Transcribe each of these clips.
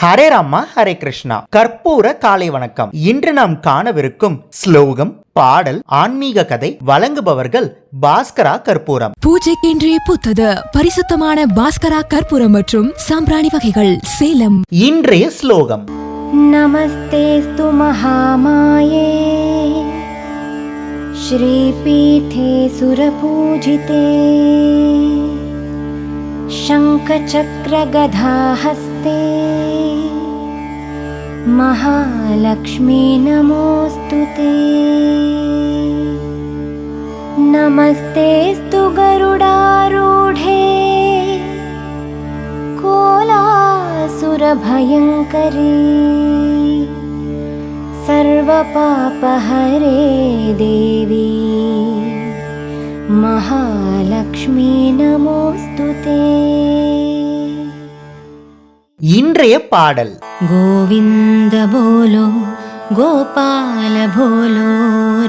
ஹரே ராமா ஹரே கிருஷ்ணா. கற்பூர காலை வணக்கம். இன்று நாம் காணவிருக்கும் ஸ்லோகம், பாடல், ஆன்மீக கதை வழங்குபவர்கள் பாஸ்கரா கற்பூரம். பூஜைக்கென்றே புத்தது பரிசுத்தமான பாஸ்கரா கற்பூரம் மற்றும் சாம்பிராணி வகைகள், சேலம். இன்றைய ஸ்லோகம்: நமஸ்தேஸ்து மகாமாயே ஸ்ரீபீठे சுரபூஜிதே शङ्खचक्रगदाहस्ते महालक्ष्मी नमोऽस्तुते। नमस्तेस्तु गरुडारूढे कोलासुरभयङ्करी सर्वपापहरे देवी மகாலக்ஷ்மி நமோஸ்துதே. இன்றைய பாடல்: கோவிந்த போலோ கோபால போலோ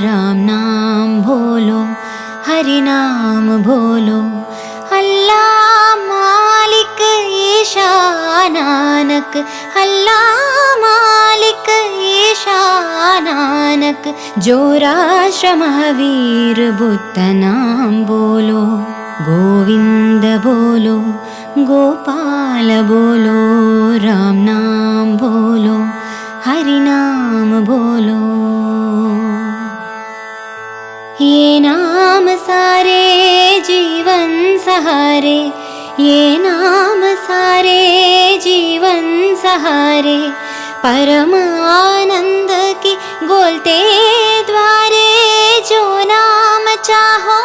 ராம் நாம் போலோ ஹரி நாம் போலோ அல்லாஹ் மாலிக் ஈஷா நானக் அல்லாஹ் மாலிக் ஈஷா நானக் जो राष्ट्र महावीर बुद्ध नाम बोलो गोविंद बोलो गोपाल बोलो राम नाम बोलो हरि नाम बोलो। ये नाम सारे जीवन सहारे, ये नाम सारे जीवन सहारे, परमानंद की गोलते द्वारे, जो नाम चाहो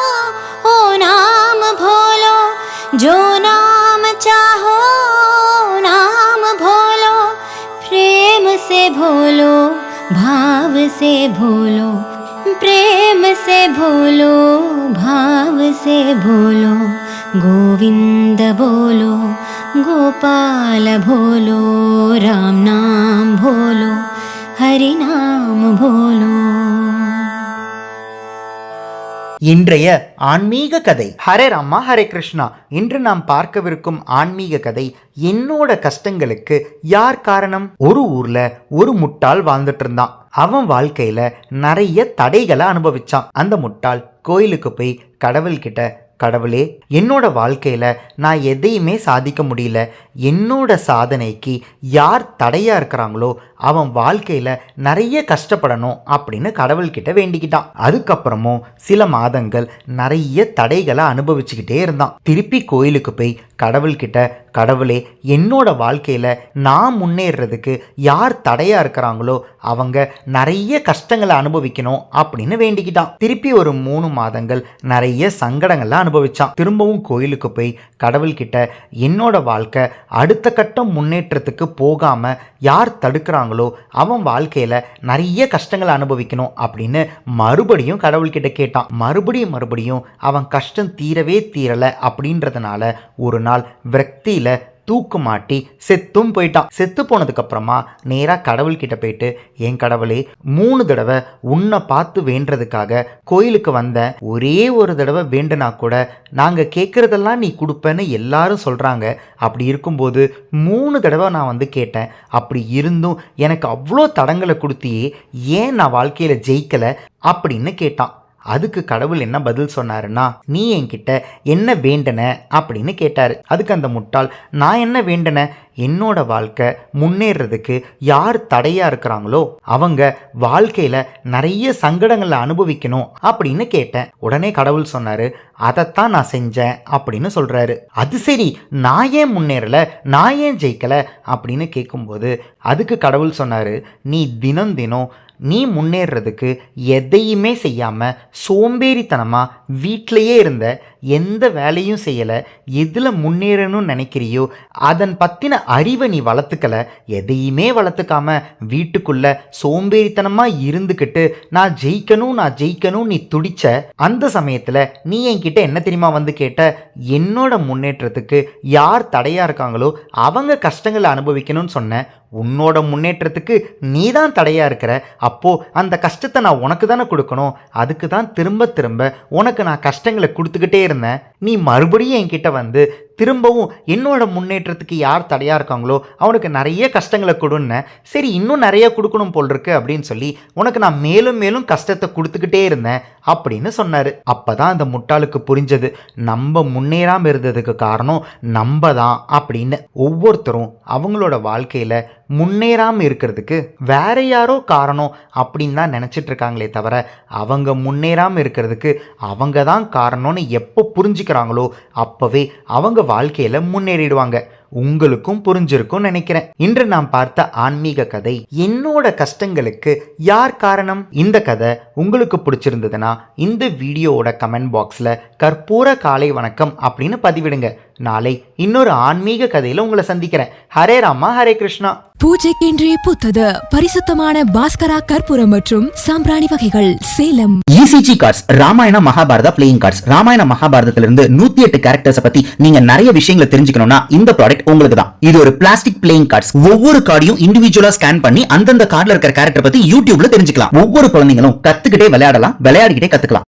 ओ नाम भोलो, जो नाम चाहो नाम भोलो, प्रेम से भोलो भाव से भोलो, प्रेम से भोलो भाव से भोलो, गोविंद बोलो गोपाल बोलो राम नाम बोलो हरि नाम बोलो. இன்றைய ஆன்மீக கதை. ஹரே ராமா ஹரே கிருஷ்ணா. இன்று நாம் பார்க்கவிருக்கும் ஆன்மீக கதை, என்னோட கஷ்டங்களுக்கு யார் காரணம்? ஒரு ஊர்ல ஒரு முட்டாள் வாழ்ந்துட்டு இருந்தான். அவன் வாழ்க்கையில நிறைய தடைகளை அனுபவிச்சான். அந்த முட்டாள் கோயிலுக்கு போய் கடவுள்கிட்ட, கடவுளே, என்னோட வாழ்க்கையில் நான் எதையுமே சாதிக்க முடியல, என்னோட சாதனைக்கு யார் தடையாக இருக்கிறாங்களோ அவன் வாழ்க்கையில் நிறைய கஷ்டப்படணும் அப்படின்னு கடவுள்கிட்ட வேண்டிக்கிட்டான். அதுக்கப்புறமும் சில மாதங்கள் நிறைய தடைகளை அனுபவிச்சுக்கிட்டே இருந்தான். திருப்பி கோயிலுக்கு போய் கடவுள்கிட்ட, கடவுளே, என்னோட வாழ்க்கையில் நான் முன்னேறதுக்கு யார் தடையாக இருக்கிறாங்களோ அவங்க நிறைய கஷ்டங்களை அனுபவிக்கணும் அப்படின்னு வேண்டிக்கிட்டான். திருப்பி ஒரு 3 மாதங்கள் நிறைய சங்கடங்களை அனுபவிச்சான். திரும்பவும் கோயிலுக்கு போய் கடவுள்கிட்ட, என்னோட வாழ்க்கை அடுத்த கட்டம் முன்னேற்றத்துக்கு போகாமல் யார் தடுக்கிறாங்களோ அவன் வாழ்க்கையில் நிறைய கஷ்டங்களை அனுபவிக்கணும் அப்படின்னு மறுபடியும் கடவுள்கிட்ட கேட்டான். மறுபடியும் அவன் கஷ்டம் தீரவே தீரலை. அப்படின்றதுனால ஒரு நாள் விரக்தியில் தூக்கு மாட்டி செத்தும் போயிட்டான். செத்து போனதுக்கு அப்புறமா நேராக கடவுள்கிட்ட போயிட்டு, என் கடவுளே, 3 தடவை உன்னை பார்த்து வேண்டதுக்காக கோயிலுக்கு வந்தேன். ஒரே ஒரு தடவை வேண்டுனா கூட நாங்கள் கேட்குறதெல்லாம் நீ கொடுப்பேன்னு எல்லாரும் சொல்கிறாங்க. அப்படி இருக்கும்போது 3 தடவை நான் வந்து கேட்டேன். அப்படி இருந்தும் எனக்கு அவ்வளோ தடங்களை கொடுத்தியே, ஏன் நான் வாழ்க்கையில் ஜெயிக்கலை அப்படின்னு கேட்டான். அதுக்கு கடவுள் என்ன பதில் சொன்னாருன்னா, நீ என்கிட்ட என்ன வேண்டன அப்படின்னு கேட்டார். அதுக்கு அந்த முட்டாள், நான் என்ன வேண்டன, என்னோட வாழ்க்கை முன்னேறதுக்கு யார் தடையாக இருக்கிறாங்களோ அவங்க வாழ்க்கையில் நிறைய சங்கடங்களை அனுபவிக்கணும் அப்படின்னு கேட்டேன். உடனே கடவுள் சொன்னார், அதைத்தான் நான் செஞ்சேன் அப்படின்னு சொல்கிறாரு. அது சரி, நான் ஏன் முன்னேறலை, நான் ஏன் ஜெயிக்கலை அப்படின்னு கேட்கும்போது அதுக்கு கடவுள் சொன்னார், நீ தினம் நீ முன்னேறதுக்கு எதையுமே செய்யாமல் சோம்பேறித்தனமாக வீட்டிலையே இருந்த, எந்த வேலையும் செய்யலை, எதில் முன்னேறணும்னு நினைக்கிறியோ அதன் பற்றின அறிவை நீ வளர்த்துக்கலை, எதையுமே வளர்த்துக்காம வீட்டுக்குள்ளே சோம்பேறித்தனமாக இருந்துக்கிட்டு நான் ஜெயிக்கணும் நீ துடிச்ச. அந்த சமயத்தில் நீ என்கிட்ட என்ன தெரியுமா வந்து கேட்ட, என்னோட முன்னேற்றத்துக்கு யார் தடையாக இருக்காங்களோ அவங்க கஷ்டங்களை அனுபவிக்கணும்னு சொன்னேன். உன்னோட முன்னேற்றத்துக்கு நீ தான் தடையாக இருக்கிற, அப்போது அந்த கஷ்டத்தை நான் உனக்கு தானே கொடுக்கணும். அதுக்கு தான் திரும்ப திரும்ப உனக்கு நான் கஷ்டங்களை கொடுத்துக்கிட்டே இருந்தேன். நீ மறுபடியும் என்கிட்ட வந்து திரும்பவும் என்னோட முன்னேற்றத்துக்கு யார் தடையாக இருக்காங்களோ அவனுக்கு நிறைய கஷ்டங்களை கொடுன்னு, சரி இன்னும் நிறைய கொடுக்கணும் போல் இருக்கு அப்படின்னு சொல்லி உனக்கு நான் மேலும் மேலும் கஷ்டத்தை கொடுத்துக்கிட்டே இருந்தேன் அப்படின்னு சொன்னார். அப்போ தான் அந்த முட்டாளுக்கு புரிஞ்சது, நம்ம முன்னேறாமல் இருந்ததுக்கு காரணம் நம்ம தான் அப்படின்னு. ஒவ்வொருத்தரும் அவங்களோட வாழ்க்கையில் முன்னேறாமல் இருக்கிறதுக்கு வேற யாரோ காரணம் அப்படின்னு தான் நினச்சிட்டு இருக்காங்களே தவிர, அவங்க முன்னேறாமல் இருக்கிறதுக்கு அவங்க தான் காரணம்னு எப்போ புரிஞ்சுக்கிறாங்களோ அப்போவே அவங்க வாழ்க்கையில் முன்னேறிடுவாங்க. உங்களுக்கும் புரிஞ்சிருக்கும் நினைக்கிறேன். இன்று நாம் பார்த்த ஆன்மீக கதை என்னோட கஷ்டங்களுக்கு யார் காரணம். இந்த கதை உங்களுக்கு பிடிச்சிருந்ததுன்னா இந்த வீடியோவோட கமெண்ட் பாக்ஸில் கற்பூர காலை வணக்கம் அப்படின்னு பதிவிடுங்க. நாளை இன்னொரு ஆன்மீக கதையில உங்களை சந்திக்கிறேன். ஹரே ராமா ஹரே கிருஷ்ணா. பூஜைக்கென்றே புத்தது பரிசுத்தமான பாஸ்கரா கற்பூரம் மற்றும் சாம்பிராணி வகைகள் Salem. ECG cards, Ramayana Mahabharata playing cards. ராமாயண மகாபாரதத்திலிருந்து 108 கேரக்டர்ஸ் பத்தி நீங்க நிறைய விஷயங்களை தெரிஞ்சுக்கணும்னா இந்த ப்ராடக்ட் உங்களுக்கு தான். இது ஒரு பிளாஸ்டிக் பிளேயிங் கார்ட்ஸ். ஒவ்வொரு கார்டையும் இண்டிவிஜுவலா ஸ்கேன் பண்ணி அந்தந்த கார்டுல இருக்கிற கேரக்டர் பத்தி யூடியூப்ல தெரிஞ்சுக்கலாம். ஒவ்வொரு குழந்தைங்களும் கத்துக்கிட்டே விளையாடலாம், விளையாடிக்கிட்டே கத்துக்கலாம்.